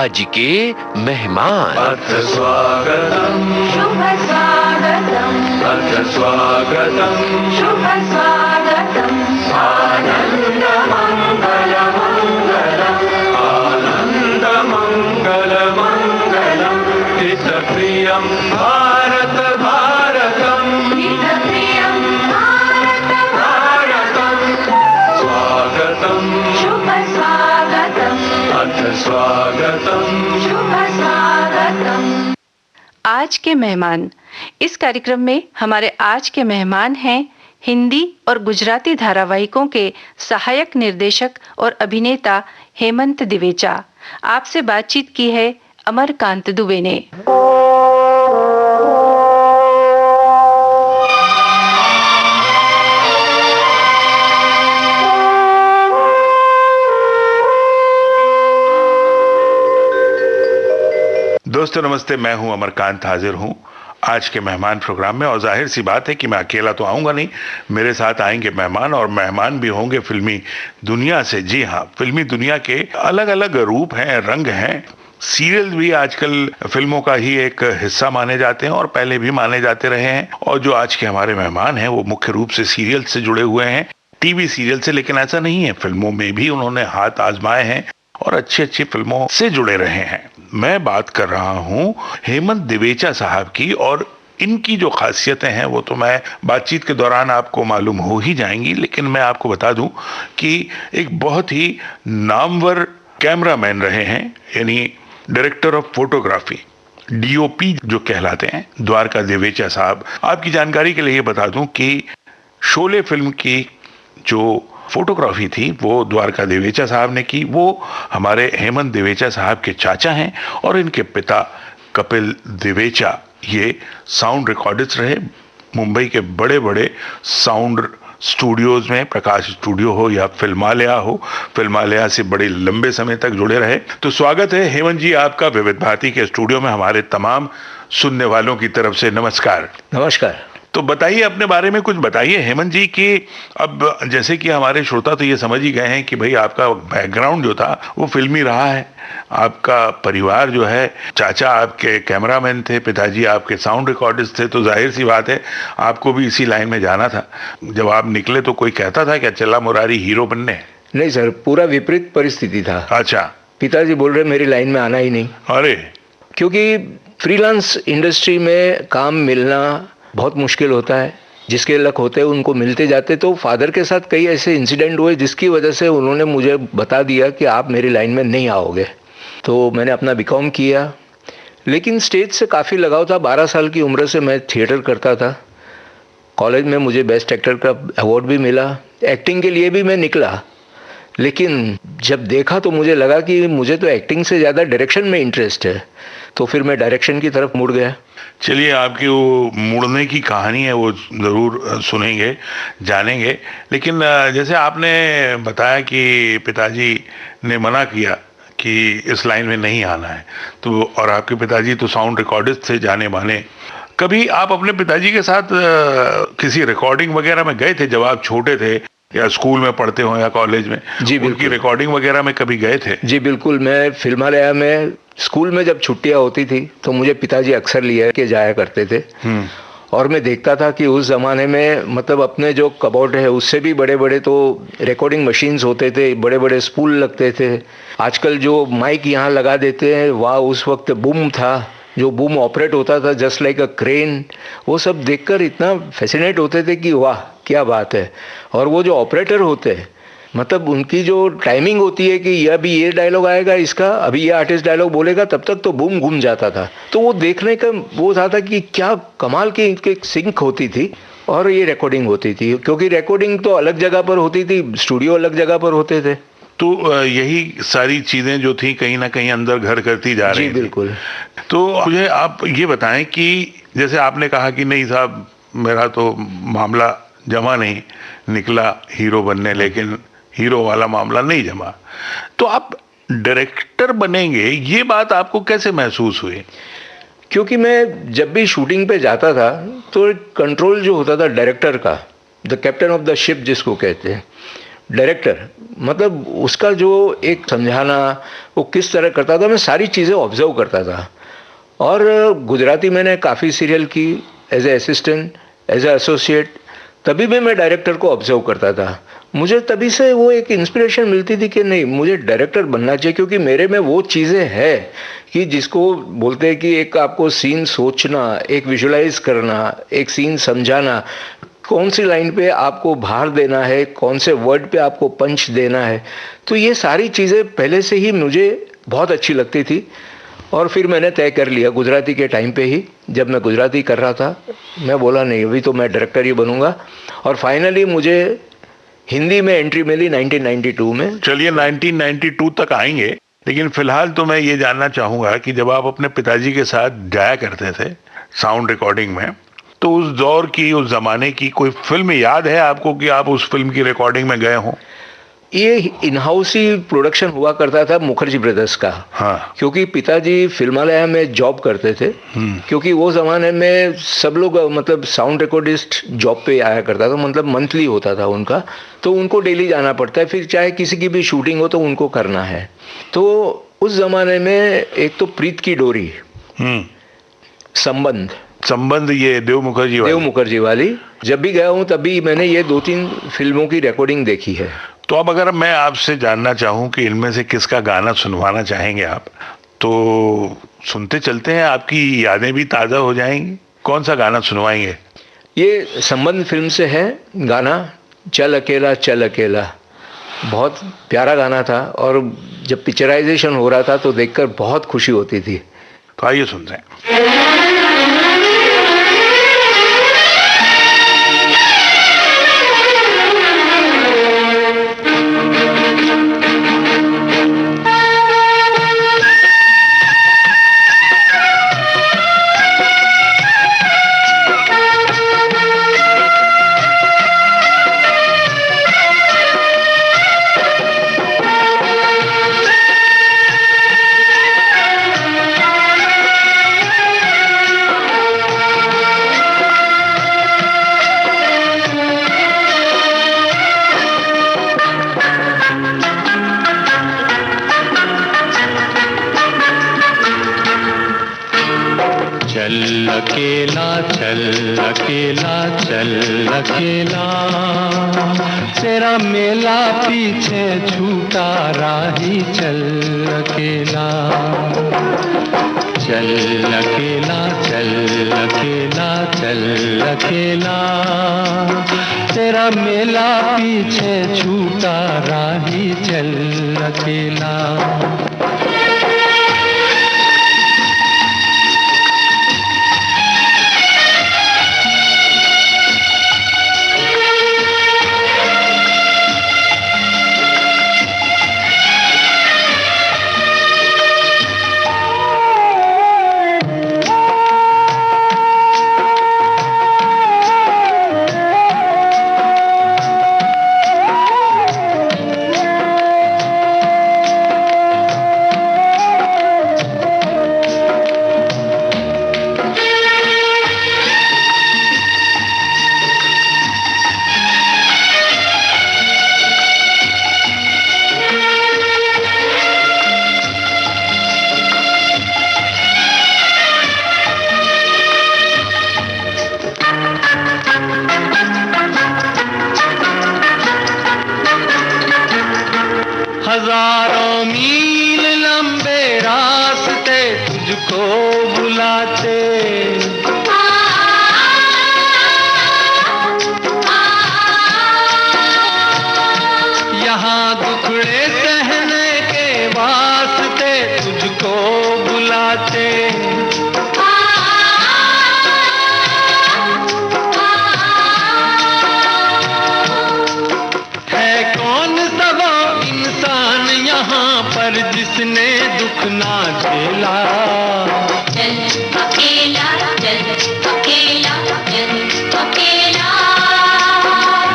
आज के मेहमान। अथ स्वागतम् शुभ स्वागतम् अथ स्वागतम् शुभ स्वागतम् आनन्द मङ्गल मङ्गलम् आनन्द मङ्गल मङ्गलम् हितप्रियं भारत भारतम् हितप्रियं भारत भारतम् स्वागतम् शुभ स्वागतम् अथ स्वागतम् शुभ स्वागतम्। आज के मेहमान। इस कार्यक्रम में हमारे आज के मेहमान हैं हिंदी और गुजराती धारावाहिकों के सहायक निर्देशक और अभिनेता हेमंत दिवेचा। आपसे बातचीत की है अमरकांत दुबे ने। दोस्तों नमस्ते, मैं हूं अमरकांत, हाजिर हूं आज के मेहमान प्रोग्राम में। और जाहिर सी बात है कि मैं अकेला तो आऊंगा नहीं, मेरे साथ आएंगे मेहमान, और मेहमान भी होंगे फिल्मी दुनिया से। जी हाँ, फिल्मी दुनिया के अलग अलग रूप हैं, रंग हैं। सीरियल भी आजकल फिल्मों का ही एक हिस्सा माने जाते हैं और पहले भी माने जाते रहे हैं। और जो आज के हमारे मेहमान हैं वो मुख्य रूप से सीरियल से जुड़े हुए हैं, टीवी सीरियल से। लेकिन ऐसा नहीं है, फिल्मों में भी उन्होंने हाथ आजमाए हैं और अच्छी अच्छी फिल्मों से जुड़े रहे हैं। मैं बात कर रहा हूं हेमंत दिवेचा साहब की, और इनकी जो खासियतें हैं वो तो मैं बातचीत के दौरान आपको मालूम हो ही जाएंगी। लेकिन मैं आपको बता दूं कि एक बहुत ही नामवर कैमरामैन रहे हैं, यानी डायरेक्टर ऑफ फोटोग्राफी, डीओपी जो कहलाते हैं, द्वारका दिवेचा साहब। आपकी जानकारी के लिए ये बता दूं कि शोले फिल्म की जो फोटोग्राफी थी वो द्वारका दिवेचा साहब ने की। वो हमारे हेमंत दिवेचा साहब के चाचा हैं और इनके पिता कपिल दिवेचा ये साउंड रिकॉर्डिस्ट रहे। मुंबई के बड़े बड़े साउंड स्टूडियोज में, प्रकाश स्टूडियो हो या फिल्मालया हो, फिल्मालया से बड़े लंबे समय तक जुड़े रहे। तो स्वागत है हेमंत जी आपका विविध भारती के स्टूडियो में। हमारे तमाम सुनने वालों की तरफ से नमस्कार। नमस्कार। तो बताइए, अपने बारे में कुछ बताइए हेमंत जी कि अब जैसे कि हमारे श्रोता तो ये समझ ही गए हैं कि भाई आपका बैकग्राउंड जो था वो फिल्मी रहा है। आपका परिवार जो है, चाचा आपके कैमरामैन थे, पिताजी आपके साउंड रिकॉर्डिस्ट थे, तो जाहिर सी बात है आपको भी इसी लाइन में जाना था। जब आप निकले तो कोई कहता था क्या चला मुरारी हीरो बनने? नहीं सर, पूरा विपरीत परिस्थिति था। अच्छा। पिताजी बोल रहे मेरी लाइन में आना ही नहीं। अरे, क्योंकि फ्रीलांस इंडस्ट्री में काम मिलना बहुत मुश्किल होता है। जिसके लक होते हैं उनको मिलते जाते। तो फादर के साथ कई ऐसे इंसिडेंट हुए जिसकी वजह से उन्होंने मुझे बता दिया कि आप मेरी लाइन में नहीं आओगे। तो मैंने अपना बीकॉम किया, लेकिन स्टेज से काफ़ी लगाव था। 12 साल की उम्र से मैं थिएटर करता था। कॉलेज में मुझे बेस्ट एक्टर का अवार्ड भी मिला। एक्टिंग के लिए भी मैं निकला, लेकिन जब देखा तो मुझे लगा कि मुझे तो एक्टिंग से ज़्यादा डायरेक्शन में इंटरेस्ट है। तो फिर मैं डायरेक्शन की तरफ मुड़ गया। चलिए, आपकी वो मुड़ने की कहानी है वो ज़रूर सुनेंगे, जानेंगे। लेकिन जैसे आपने बताया कि पिताजी ने मना किया कि इस लाइन में नहीं आना है, तो और आपके पिताजी तो साउंड रिकॉर्डिस्ट थे जाने माने। कभी आप अपने पिताजी के साथ किसी रिकॉर्डिंग वगैरह में गए थे जब आप छोटे थे, या स्कूल में पढ़ते हो या कॉलेज में? जी बिल्कुल। उनकी रिकॉर्डिंग वगैरह में कभी गए थे? जी बिल्कुल। मैं फिल्मालया में स्कूल में जब छुट्टियां होती थी तो मुझे पिताजी अक्सर लिए के जाया करते थे। और मैं देखता था कि उस ज़माने में मतलब अपने जो कबोर्ड है उससे भी बड़े बड़े तो रिकॉर्डिंग मशीन्स होते थे, बड़े बड़े स्पूल लगते थे। आजकल जो माइक यहाँ लगा देते हैं वह उस वक्त बूम था, जो बूम ऑपरेट होता था जस्ट लाइक अ क्रेन। वो सब देखकर इतना फैसिनेट होते थे कि वाह क्या बात है। और वो जो ऑपरेटर होते हैं, मतलब उनकी जो टाइमिंग होती है कि यह अभी ये डायलॉग आएगा इसका, अभी ये आर्टिस्ट डायलॉग बोलेगा, तब तक तो बूम घूम जाता था। तो वो देखने का वो था कि क्या कमाल की इनकी सिंक होती थी और ये रिकॉर्डिंग होती थी। क्योंकि रिकॉर्डिंग तो अलग जगह पर होती थी, स्टूडियो अलग जगह पर होते थे। तो यही सारी चीज़ें जो थी कहीं ना कहीं अंदर घर करती जा रही थी। जी बिल्कुल। तो मुझे आप ये बताएं कि जैसे आपने कहा कि नहीं साहब मेरा तो मामला जमा नहीं निकला हीरो बनने, लेकिन हीरो वाला मामला नहीं जमा, तो आप डायरेक्टर बनेंगे, ये बात आपको कैसे महसूस हुई? क्योंकि मैं जब भी शूटिंग पे जाता था तो कंट्रोल जो होता था डायरेक्टर का, the captain of the ship जिसको कहते हैं, डायरेक्टर, मतलब उसका जो एक समझाना, वो किस तरह करता था, मैं सारी चीज़ें ऑब्जर्व करता था। और गुजराती मैंने काफ़ी सीरियल की as a assistant, as a associate, तभी भी मैं डायरेक्टर को ऑब्जर्व करता था। मुझे तभी से वो एक इंस्पिरेशन मिलती थी कि नहीं, मुझे डायरेक्टर बनना चाहिए, क्योंकि मेरे में वो चीज़ें हैं कि जिसको बोलते हैं कि एक आपको सीन सोचना, एक विजुलाइज करना, एक सीन समझाना, कौन सी लाइन पे आपको भार देना है, कौन से वर्ड पे आपको पंच देना है, तो ये सारी चीज़ें पहले से ही मुझे बहुत अच्छी लगती थी। और फिर मैंने तय कर लिया गुजराती के टाइम पे ही, जब मैं गुजराती कर रहा था, मैं बोला नहीं, अभी तो मैं डायरेक्टर ही बनूंगा। और फाइनली मुझे हिंदी में एंट्री मिली 1992 में। चलिए 1992 तक आएंगे, लेकिन फिलहाल तो मैं ये जानना चाहूंगा कि जब आप अपने पिताजी के साथ जाया करते थे साउंड रिकॉर्डिंग में, तो उस दौर की, उस जमाने की कोई फिल्म याद है आपको कि आप उस फिल्म की रिकॉर्डिंग में गए हों? ये इन हाउस ही प्रोडक्शन हुआ करता था मुखर्जी ब्रदर्स का। हाँ। क्योंकि पिताजी फिल्मालय में जॉब करते थे, क्योंकि वो ज़माने में सब लोग मतलब साउंड रिकॉर्डिस्ट जॉब पे आया करता था, मतलब मंथली होता था उनका, तो उनको डेली जाना पड़ता है, फिर चाहे किसी की भी शूटिंग हो तो उनको करना है। तो उस ज़माने में एक तो प्रीत की डोरी, संबंध, ये देव मुखर्जी वाली, जब भी गया हूँ तभी मैंने ये 2-3 फिल्मों की रिकॉर्डिंग देखी है। तो अब अगर मैं आपसे जानना चाहूं कि इनमें से किसका गाना सुनवाना चाहेंगे आप, तो सुनते चलते हैं, आपकी यादें भी ताज़ा हो जाएंगी। कौन सा गाना सुनवाएंगे? ये संबंध फिल्म से है गाना, चल अकेला चल अकेला। बहुत प्यारा गाना था, और जब पिक्चराइजेशन हो रहा था तो देखकर बहुत खुशी होती थी। तो आइए सुनते हैं। चल अकेला चल अकेला चल अकेला, तेरा मेला पीछे छूटा राही चल अकेला। चल अकेला चल अकेला चल अकेला, तेरा मेला पीछे छूटा राही चल अकेला। हजारों मील लंबे रास्ते तुझको बुलाते, यहाँ दुखड़े सहने के वास्ते तुझको बुलाते। पर जिसने दुख ना झेला, चल अकेला चल अकेला चल अकेला,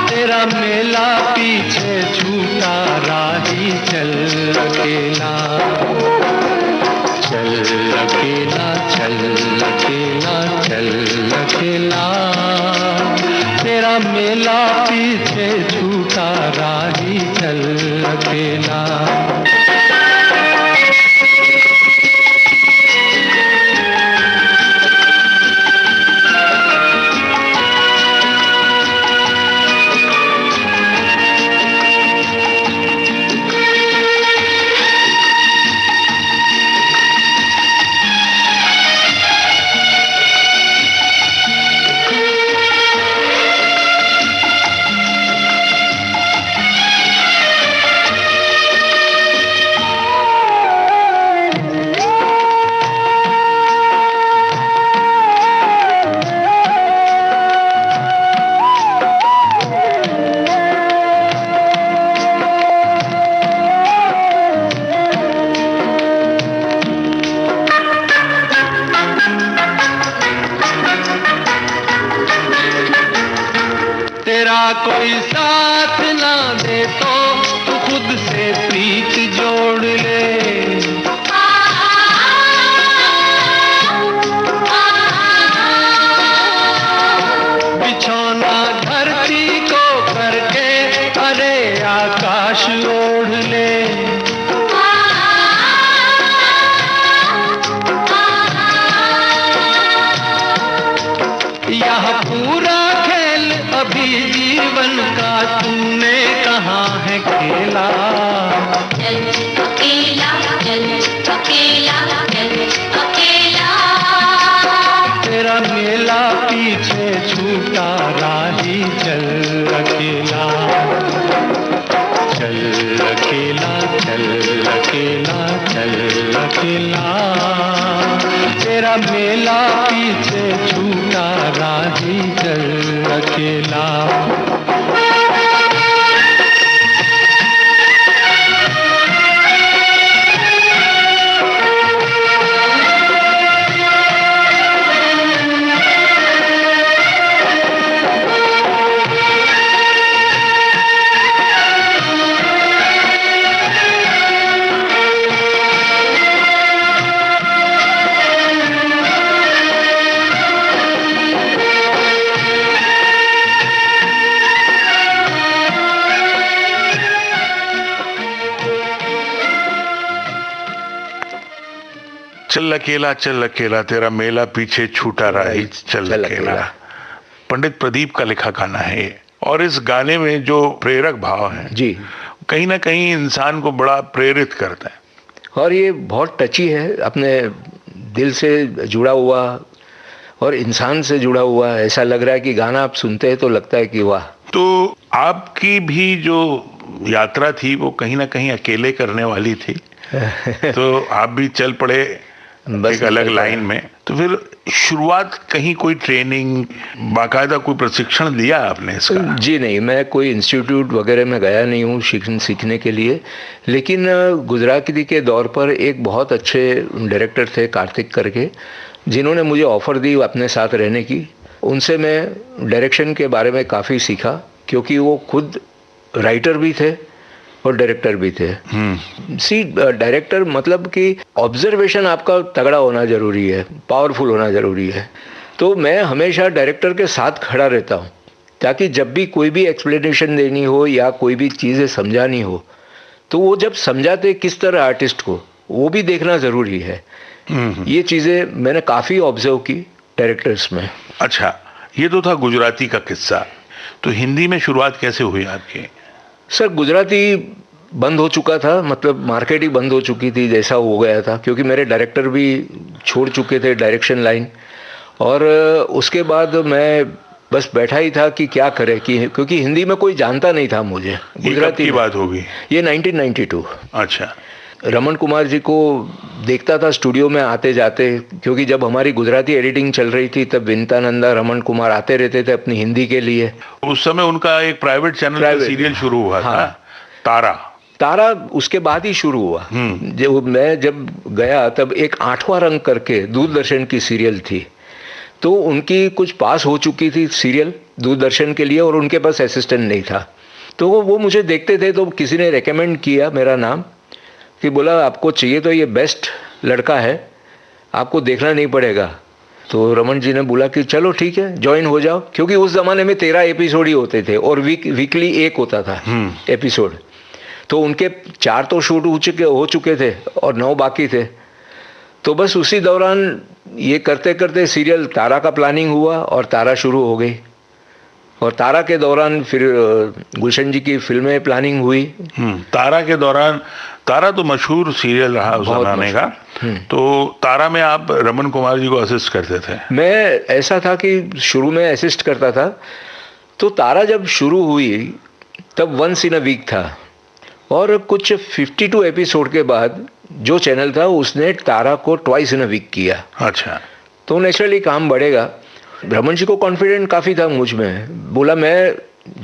तेरा मेला पीछे छूटा राही चल अकेला। चल अकेला चल अकेला चल अकेला, तेरा मेला पीछे छूटा राही कोई साथ ना दे तो तू खुद से प्रीत जोड़ ले। बिछौना धरती को करके अरे आकाश ओढ़ ले। यह पूरा खेल अभी जीवन का तूने कहाँ है खेला। चल अकेला, चल अकेला, चल अकेला। तेरा मेला पीछे छूटा राही चल अकेला। चल अकेला, चल अकेला, चल अकेला। तेरा मेला पीछे छूटा राही चल अकेला। चल अकेला तेरा मेला पीछे छूटा राही चल अकेला। पंडित प्रदीप का लिखा गाना है ये, और इस गाने में जो प्रेरक भाव है जी, कहीं ना कहीं इंसान को बड़ा प्रेरित करता है। और ये बहुत टची है, अपने दिल से जुड़ा हुआ और इंसान से जुड़ा हुआ। ऐसा लग रहा है कि गाना आप सुनते हैं तो लगता है कि वाह। तो आपकी भी जो यात्रा थी वो कहीं ना कहीं अकेले करने वाली थी तो आप भी चल पड़े एक अलग लाइन में। तो फिर शुरुआत कहीं कोई ट्रेनिंग बाकायदा कोई प्रशिक्षण लिया आपने इसका? जी नहीं, मैं कोई इंस्टीट्यूट वगैरह में गया नहीं हूँ सीखने के लिए। लेकिन गुजराती के दौर पर एक बहुत अच्छे डायरेक्टर थे कार्तिक करके, जिन्होंने मुझे ऑफ़र दी अपने साथ रहने की। उनसे मैं डायरेक्शन के बारे में काफ़ी सीखा, क्योंकि वो खुद राइटर भी थे और डायरेक्टर भी थे। डायरेक्टर मतलब कि ऑब्जर्वेशन आपका तगड़ा होना ज़रूरी है, पावरफुल होना ज़रूरी है। तो मैं हमेशा डायरेक्टर के साथ खड़ा रहता हूँ, ताकि जब भी कोई भी एक्सप्लेनेशन देनी हो या कोई भी चीज़ें समझानी हो, तो वो जब समझाते किस तरह आर्टिस्ट को, वो भी देखना ज़रूरी है। ये चीज़ें मैंने काफ़ी ऑब्जर्व की डायरेक्टर्स में। अच्छा, ये तो था गुजराती का किस्सा। तो हिंदी में शुरुआत कैसे हुई आपकी? सर, गुजराती बंद हो चुका था, मतलब मार्केट ही बंद हो चुकी थी जैसा हो गया था, क्योंकि मेरे डायरेक्टर भी छोड़ चुके थे डायरेक्शन लाइन। और उसके बाद मैं बस बैठा ही था कि क्या करे, क्योंकि हिंदी में कोई जानता नहीं था मुझे। गुजराती की बात होगी ये 1992। अच्छा। रमन कुमार जी को देखता था स्टूडियो में आते जाते, क्योंकि जब हमारी गुजराती एडिटिंग चल रही थी तब विनीता नंदा, रमन कुमार आते रहते थे अपनी हिंदी के लिए। उस समय उनका एक प्राइवेट चैनल सीरियल शुरू हुआ था, तारा उसके बाद ही शुरू हुआ। मैं जब गया तब एक 8वां रंग करके दूरदर्शन की सीरियल थी, तो उनकी कुछ पास हो चुकी थी सीरियल दूरदर्शन के लिए, और उनके पास असिस्टेंट नहीं था। तो वो मुझे देखते थे, तो किसी ने रेकमेंड किया मेरा नाम, कि बोला आपको चाहिए तो ये बेस्ट लड़का है, आपको देखना नहीं पड़ेगा। तो रमन जी ने बोला कि चलो ठीक है, ज्वाइन हो जाओ, क्योंकि उस ज़माने में 13 एपिसोड ही होते थे और वीकली एक होता था एपिसोड। तो उनके 4 तो शूट हो चुके थे और 9 बाकी थे। तो बस उसी दौरान ये करते करते सीरियल तारा का प्लानिंग हुआ और तारा शुरू हो गई। और तारा के दौरान फिर गुलशन जी की फिल्में प्लानिंग हुई। तारा के दौरान, तारा तो मशहूर सीरियल रहा उस जमाने का। तो तारा में आप रमन कुमार जी को असिस्ट करते थे? मैं ऐसा था कि शुरू में असिस्ट करता था। तो तारा जब शुरू हुई तब वंस इन अ वीक था, और कुछ 52 एपिसोड के बाद जो चैनल था उसने तारा को ट्वाइस इन अ वीक किया। अच्छा। तो नेचुरली काम बढ़ेगा। रमन जी को कॉन्फिडेंट काफ़ी था मुझ में। बोला मैं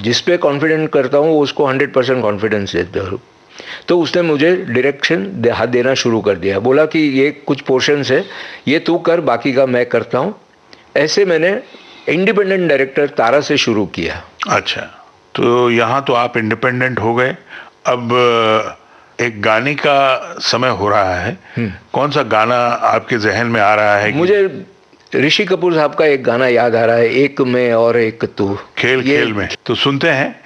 जिस पे कॉन्फिडेंट करता हूँ उसको 100% कॉन्फिडेंस देता हूँ। तो उसने मुझे डायरेक्शन हाथ देना शुरू कर दिया। बोला कि ये कुछ पोर्शंस है, ये तू कर, बाकी का मैं करता हूँ। ऐसे मैंने इंडिपेंडेंट डायरेक्टर तारा से शुरू किया। अच्छा। तो यहाँ तो आप इंडिपेंडेंट हो गए। अब एक गाने का समय हो रहा है। कौन सा गाना आपके जहन में आ रहा है? मुझे ऋषि कपूर साहब का एक गाना याद आ रहा है, एक मैं और एक तू। खेल खेल में, तो सुनते हैं।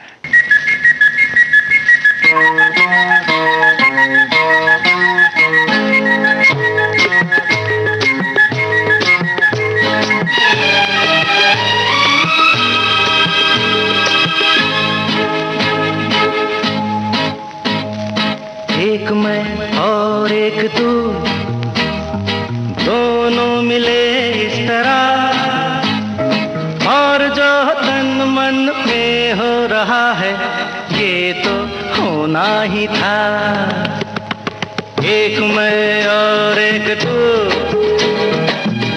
एक मैं और एक तू, दोनों मिले इस तरह, और जो तन मन में हो रहा है ये तो होना ही था। एक मैं और एक तू,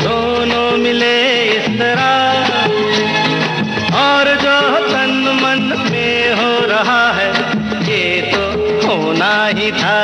दोनों मिले इस तरह, और जो तन मन में हो रहा है ये तो होना ही था।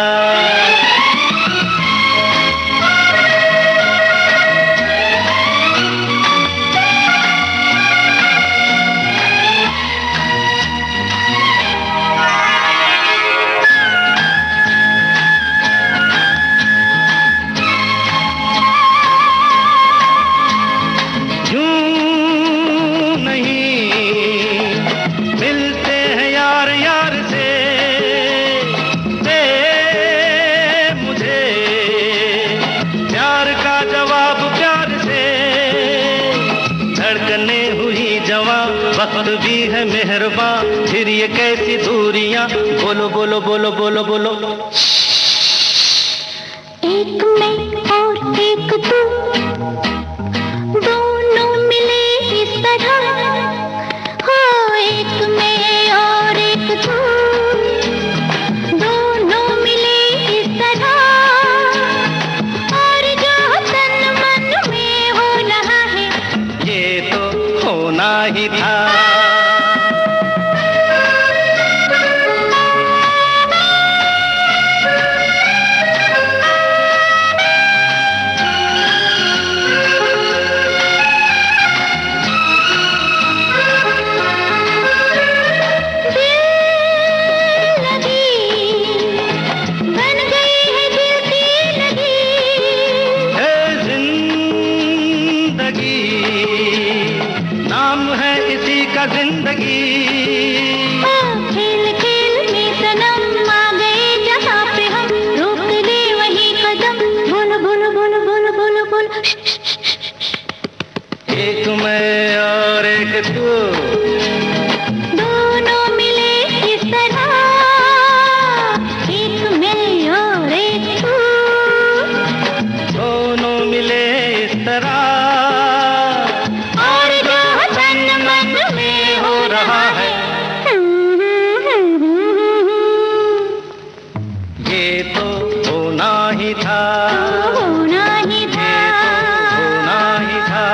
वक्त भी है मेहरबान, फिर ये कैसी दूरियां, बोलो बोलो बोलो बोलो बोलो। एक मैं और एक तू, दोनों मिले इस तरह, हो एक मैं और एक तू, दोनों मिले इस तरह, और जो तन मन में हो रहा है ये तो होना ही था। जिंदगी खेल खेल में सनम आ गए जहाँ पे हम, रोक दे वही कदम, बोलो बोलो बोलो बोलो बोलो बोलो। एक मैं और एक तू, दोनों मिले इस तरह, एक मैं और एक तू, दोनों मिले इस तरह, ये तो होना ही था, होना ही था, होना ही था।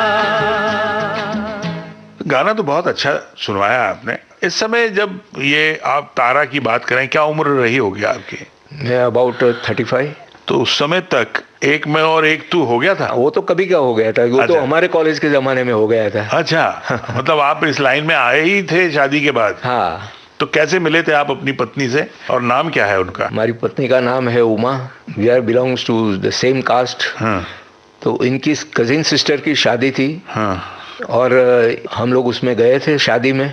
गाना तो बहुत अच्छा सुनवाया आपने। इस समय जब ये आप तारा की बात करें, क्या उम्र रही होगी आपकी? मैं अबाउट 35। तो उस समय तक एक मैं और एक तू हो गया था? वो तो कभी का हो गया था, वो तो हमारे कॉलेज के जमाने में हो गया था। अच्छा मतलब आप इस लाइन में आए ही थे शादी के बाद? हाँ। तो कैसे मिले थे आप अपनी पत्नी से, और नाम क्या है उनका? हमारी पत्नी का नाम है Uma. We are belongs to the same caste. तो इनकी कजिन सिस्टर की शादी थी। और हम लोग उसमें गए थे शादी में।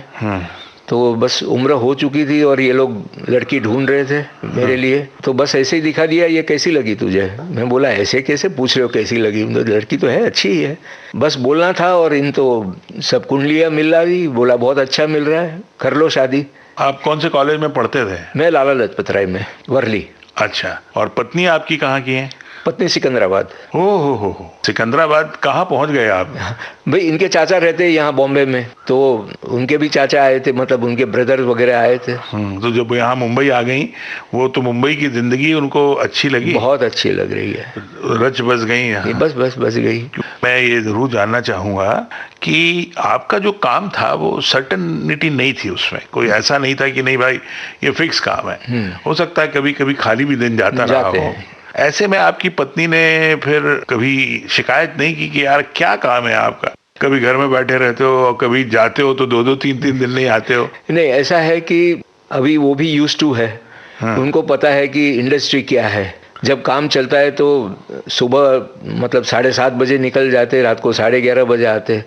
तो बस उम्र हो चुकी थी और ये लोग लड़की ढूंढ रहे थे मेरे लिए। तो बस ऐसे ही दिखा दिया, ये कैसी लगी तुझे? मैं बोला ऐसे कैसे पूछ रहे हो कैसी लगी? तो लड़की तो है, अच्छी ही है, बस बोलना था। और इन तो सब कुंडलियाँ मिल रही, बोला बहुत अच्छा मिल रहा है, कर लो शादी। आप कौन से कॉलेज में पढ़ते थे? मैं लाला लजपत राय में, वर्ली। अच्छा, और पत्नी आपकी कहाँ की है? पत्नी सिकंदराबाद। हो सिकंदराबाद कहाँ पहुँच गए आप? भाई इनके चाचा रहते हैं यहाँ बॉम्बे में, तो उनके भी चाचा आए थे, मतलब उनके ब्रदर वगैरह आए थे। तो जब यहाँ मुंबई आ गई, वो तो मुंबई की जिंदगी उनको अच्छी लगी? बहुत अच्छी लग रही है, रच बस गई यहाँ? बस गई। मैं ये जरूर जानना चाहूंगा कि आपका जो काम था वो सर्टेनिटी नहीं थी, उसमें कोई ऐसा नहीं था कि नहीं भाई ये फिक्स काम है। हो सकता है कभी कभी खाली भी दिन जाता रहा हो। ऐसे में आपकी पत्नी ने फिर कभी शिकायत नहीं की कि यार क्या काम है आपका? कभी घर में बैठे रहते हो और कभी जाते हो तो 2-2 3-3 दिन नहीं आते हो? नहीं, ऐसा है कि अभी वो भी यूज्ड टू है। हाँ। उनको पता है कि इंडस्ट्री क्या है। जब काम चलता है तो सुबह मतलब 7:30 बजे निकल जाते, रात को 11:30 बजे आते।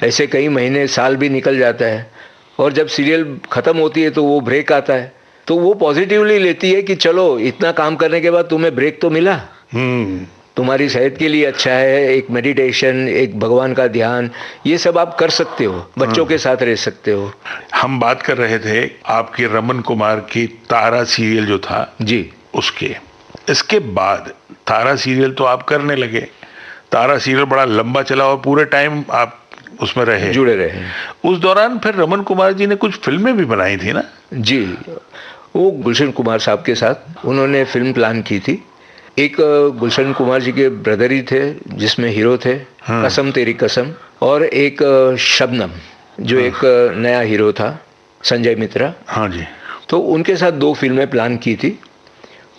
ऐसे कई महीने, साल भी निकल जाता है। और जब सीरियल ख़त्म होती है तो वो ब्रेक आता है, तो वो पॉजिटिवली लेती है कि चलो इतना काम करने के बाद तुम्हें ब्रेक तो मिला, तुम्हारी सेहत के लिए अच्छा है, एक मेडिटेशन, एक भगवान का ध्यान, ये सब आप कर सकते हो, बच्चों के साथ रह सकते हो। हम बात कर रहे थे आपके रमन कुमार की तारा सीरियल जो था जी, उसके। इसके बाद तारा सीरियल तो आप करने लगे। तारा सीरियल बड़ा लंबा चला और पूरे टाइम आप उसमें रहे, जुड़े रहे। उस दौरान फिर रमन कुमार जी ने कुछ फिल्में भी बनाई थी ना? जी, वो गुलशन कुमार साहब के साथ उन्होंने फिल्म प्लान की थी। एक गुलशन कुमार जी के ब्रदर ही थे जिसमें हीरो थे, कसम तेरी कसम, और एक शबनम जो एक नया हीरो था, संजय मित्रा। हाँ जी। तो उनके साथ 2 फिल्में प्लान की थी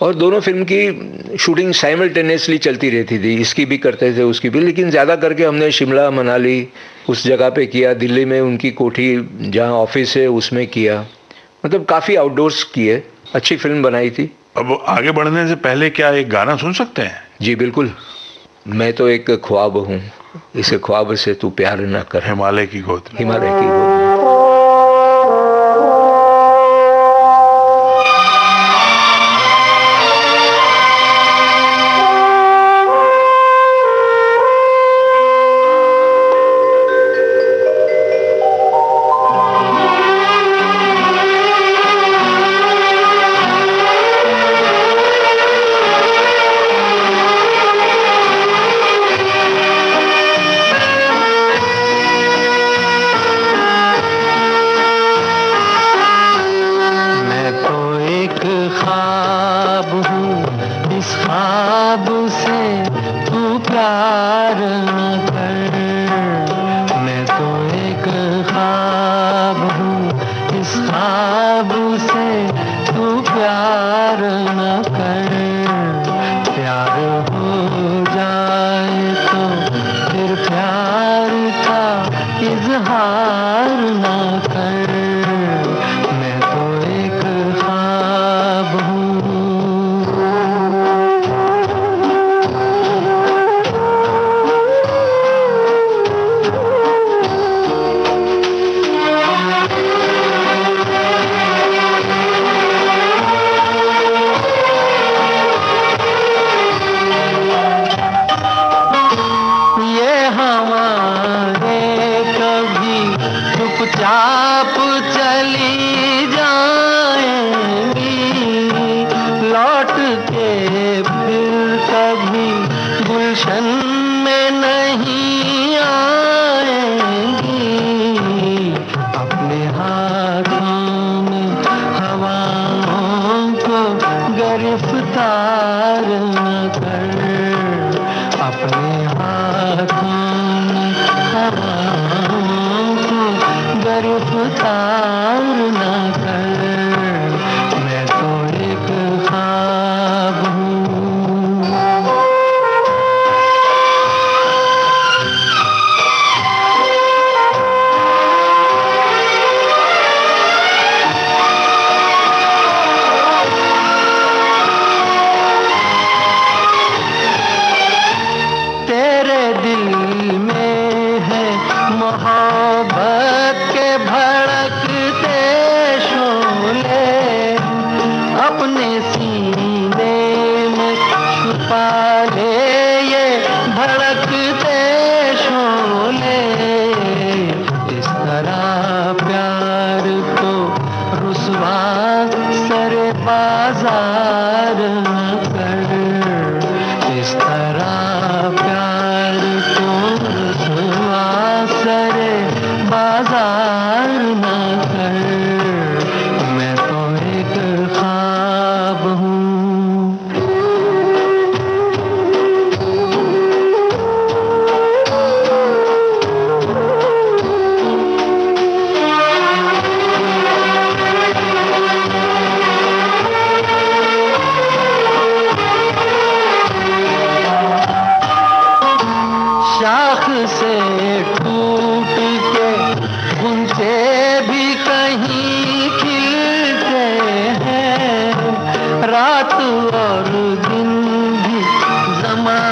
और दोनों फिल्म की शूटिंग साइमल्टेनियसली चलती रहती थी। इसकी भी करते थे, उसकी भी, लेकिन ज़्यादा करके हमने शिमला, मनाली उस जगह पे किया। दिल्ली में उनकी कोठी जहाँ ऑफिस है उसमें किया। मतलब काफ़ी आउटडोर्स किए, अच्छी फिल्म बनाई थी। अब आगे बढ़ने से पहले क्या एक गाना सुन सकते हैं? जी बिल्कुल। मैं तो एक ख्वाब हूँ, इसे ख्वाब से तू प्यार न कर। हिमालय की गोद में। हिमालय की गोद में।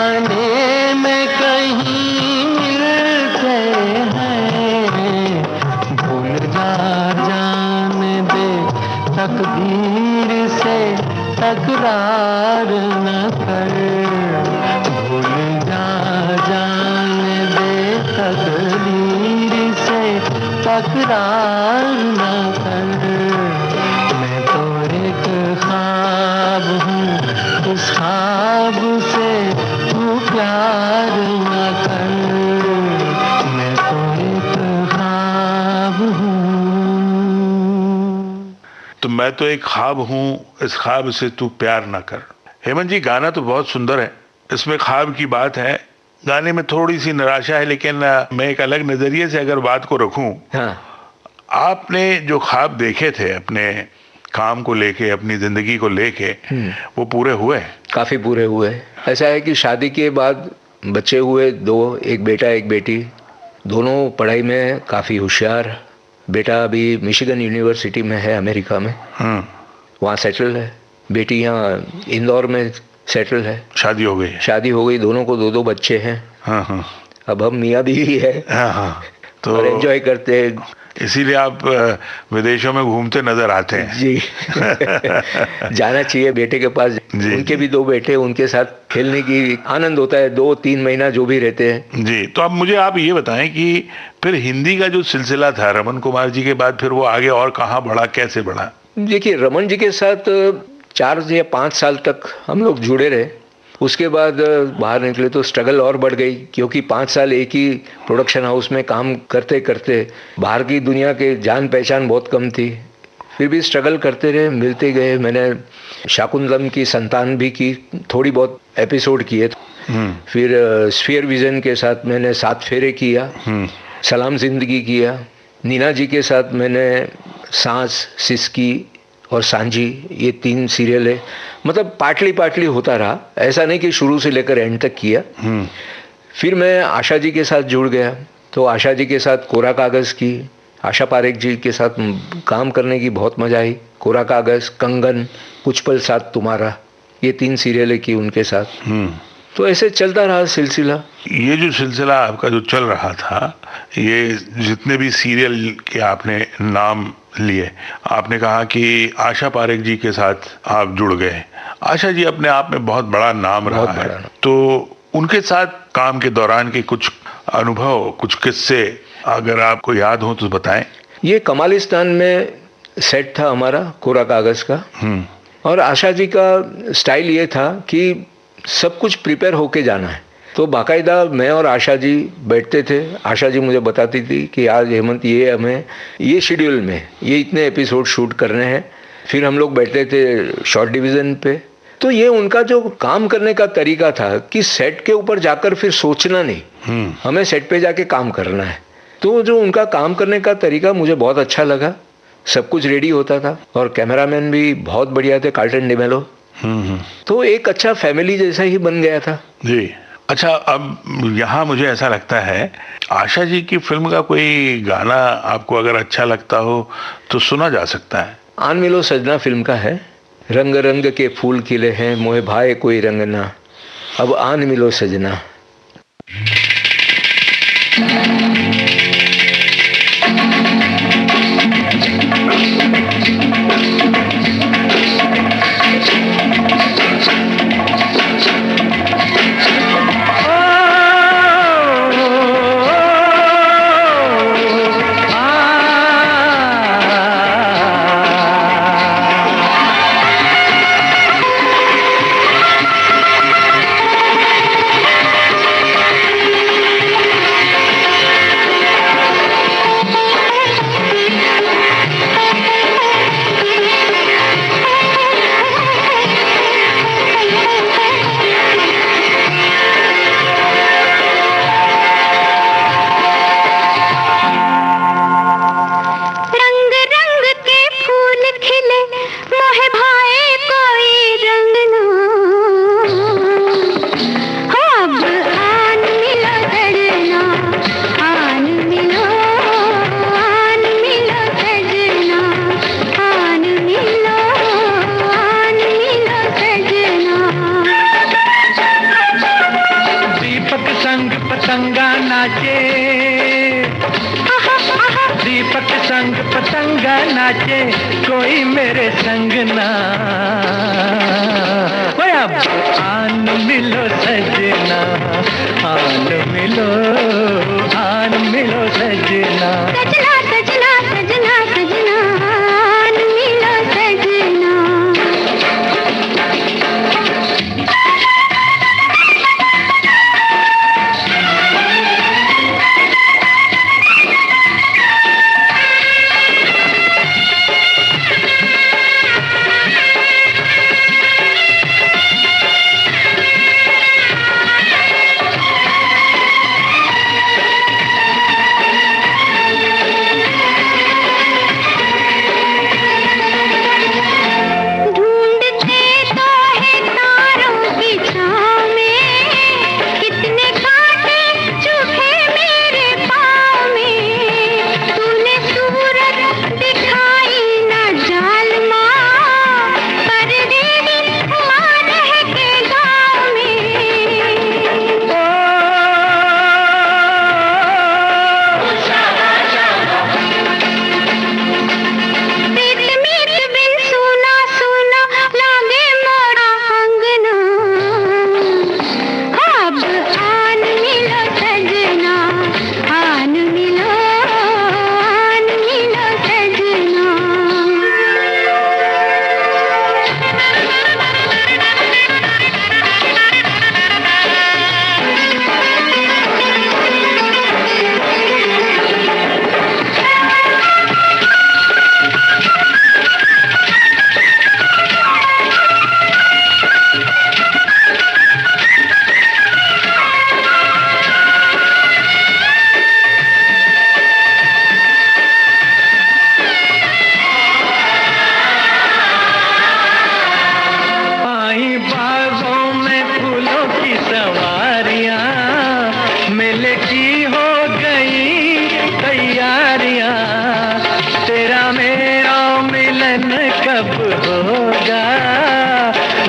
जमाने में कहीं मिलते हैं, भूल जा जाने दे तकदीर से तकरार न कर, भूल जा जाने दे तकदीर से तकरार न कर। मैं तो एक ख्वाब हूँ, उस ख्वाब से तू प्यार न कर। मैं तो एक ख्वाब हूँ। तो मैं तो एक ख्वाब हूँ, इस ख्वाब से तू प्यार ना कर। हेमंत जी, गाना तो बहुत सुंदर है, इसमें ख्वाब की बात है, गाने में थोड़ी सी निराशा है, लेकिन मैं एक अलग नजरिए से अगर बात को रखूं, हाँ, आपने जो ख्वाब देखे थे अपने काम को लेके, अपनी जिंदगी को लेके, वो पूरे हुए? काफी पूरे हुए। ऐसा है कि शादी के बाद बच्चे हुए 2, एक बेटा एक बेटी, दोनों पढ़ाई में काफी होशियार। बेटा अभी मिशिगन यूनिवर्सिटी में है अमेरिका में, वहाँ सेटल है। बेटी यहाँ इंदौर में सेटल है। शादी हो गई? शादी हो गई, दोनों को 2 बच्चे हैं। हाँ हाँ। अब हम मियाँ बीवी है। हाँ हाँ। तो और एंजॉय करते हैं, इसीलिए आप विदेशों में घूमते नजर आते हैं। जी। जाना चाहिए बेटे के पास। जी। उनके भी 2 बेटे, उनके साथ खेलने की आनंद होता है। 2-3 महीना जो भी रहते हैं। जी। तो अब मुझे आप ये बताएं कि फिर हिंदी का जो सिलसिला था रमन कुमार जी के बाद, फिर वो आगे और कहाँ बढ़ा, कैसे बढ़ा? देखिए, रमन जी के साथ 4 या 5 साल तक हम लोग जुड़े रहे। उसके बाद बाहर निकले तो स्ट्रगल और बढ़ गई, क्योंकि 5 साल एक ही प्रोडक्शन हाउस में काम करते करते बाहर की दुनिया के जान पहचान बहुत कम थी। फिर भी स्ट्रगल करते रहे, मिलते गए। मैंने शाकुंतलम की संतान भी की, थोड़ी बहुत एपिसोड किए। फिर स्फीयर विजन के साथ मैंने 7 फेरे किया, सलाम जिंदगी किया। नीना जी के साथ मैंने सांस, सिसकी और सांझी, ये 3 सीरियल है। मतलब पार्टली होता रहा, ऐसा नहीं कि शुरू से लेकर एंड तक किया। फिर मैं आशा जी के साथ जुड़ गया, तो आशा जी के साथ कोरा कागज़ की, आशा पारेख जी के साथ काम करने की बहुत मजा आई। कोरा कागज़, कंगन, कुछ पल साथ तुम्हारा, ये 3 सीरियल की उनके साथ। तो ऐसे चलता रहा सिलसिला। ये जो सिलसिला आपका जो चल रहा था, ये जितने भी सीरियल के आपने नाम लिए, आपने कहा कि आशा पारेख जी के साथ आप जुड़ गए। आशा जी अपने आप में बहुत बड़ा नाम रहा है, तो उनके साथ काम के दौरान के कुछ अनुभव, कुछ किस्से अगर आपको याद हो तो बताएं। ये कमालिस्तान में सेट था हमारा कोरा कागज का, और आशा जी का स्टाइल ये था कि सब कुछ प्रिपेयर होके जाना है। तो बाकायदा मैं और आशा जी बैठते थे। आशा जी मुझे बताती थी कि आज हेमंत ये हमें ये शेड्यूल में ये इतने एपिसोड शूट करने हैं। फिर हम लोग बैठते थे शॉर्ट डिवीज़न पे। तो ये उनका जो काम करने का तरीका था कि सेट के ऊपर जाकर फिर सोचना नहीं, हमें सेट पे जाके काम करना है। तो जो उनका काम करने का तरीका मुझे बहुत अच्छा लगा। सब कुछ रेडी होता था और कैमरामैन भी बहुत बढ़िया थे, कार्ल्टन डिमेलो। तो एक अच्छा फैमिली जैसा ही बन गया था। जी। अच्छा, अब यहाँ मुझे ऐसा लगता है आशा जी की फिल्म का कोई गाना आपको अगर अच्छा लगता हो तो सुना जा सकता है। आन मिलो सजना फिल्म का है। रंग रंग के फूल खिले हैं, मोहे भाए कोई रंग ना, अब आन मिलो सजना। पतंगा नाचे, दीपक संग पतंगा नाचे, कोई मेरे संग ना। ओए अब आन मिलो सजना, आन मिलो, आन मिलो सजना। सजना सजना सजना सजना, आन मिलो सजना।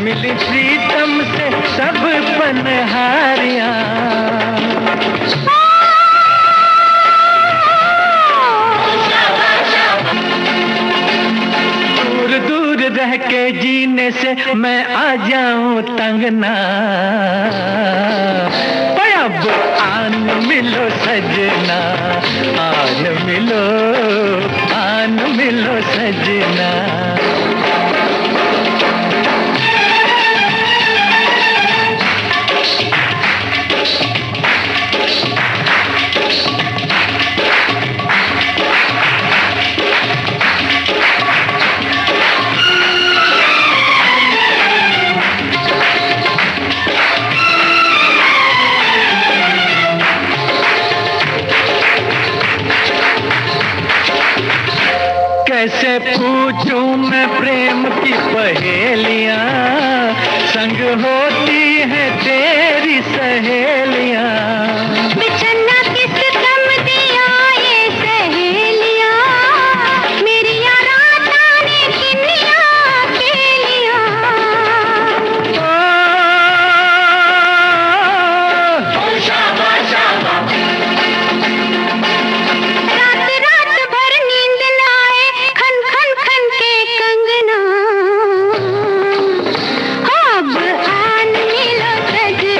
मिली प्रीतम से सब पनहारियां। दूर दूर रह के जीने से मैं आ जाऊं तंग ना, अब आन मिलो सजना, आन मिलो सजना। कैसे पूछूं मैं प्रेम की पहेलियां, संग होती है तेरी सहेलियां। बिछड़ना किस कम दिया ये सहेलियां, मेरी रात आने किनिया अकेलियां। रात रात भर नींद ना आए, खन खन खन के कंगना। अब आन मिलो सजना,